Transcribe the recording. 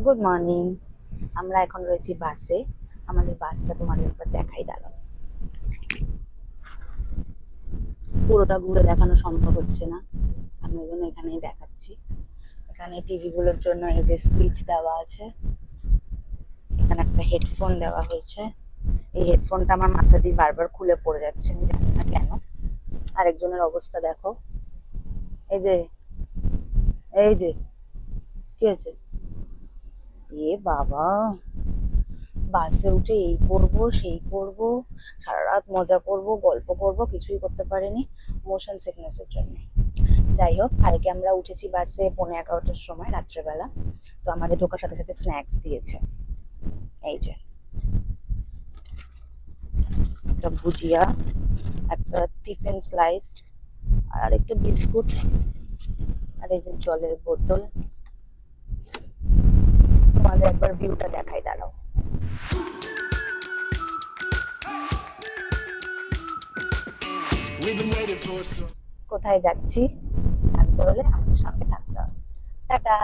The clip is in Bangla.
Good morning. আমরা এখন রয়েছি বাসে। আমাদের বাসটা তোমাদের একবার দেখাই, দাঁড়াও। পুরোটা ঘুরে দেখানো সম্ভব হচ্ছে না, আমি ওই জন্য এখানেই দেখাচ্ছি। এখানে টিভি গুলোর জন্য এই যে সুইচ দেওয়া আছে। এখানে একটা হেডফোন দেওয়া হয়েছে। এই হেডফোনটা আমার মাথা দিয়ে বারবার খুলে পড়ে যাচ্ছে, আমি জানি না কেন। আরেকজনের অবস্থা দেখো, এই যে এই যে কি হয়েছে? এ বাবা, বাসে উঠে এই করব সেই করব, সারা রাত মজা করব, গল্প করব, কিছুই করতে পারিনি মোশন সিকনেসের জন্য। যাই হোক, কালকে আমরা উঠেছি বাসে 11:15টার সময় রাত্রেবেলা। তো আমাদের ঢোকার সাথে সাথে স্ন্যাক্স দিয়েছে। এই যে একটা ভুজিয়া, একটা টিফিন স্লাইস, আর একটু বিস্কুট, আর এই যে জলের বোতল। তোমাদের একবার ভিউটা দেখাই, দাঁড়াও। কোথায় যাচ্ছি জানতে হলে আমাদের সঙ্গে থাকতে হবে। টাটা।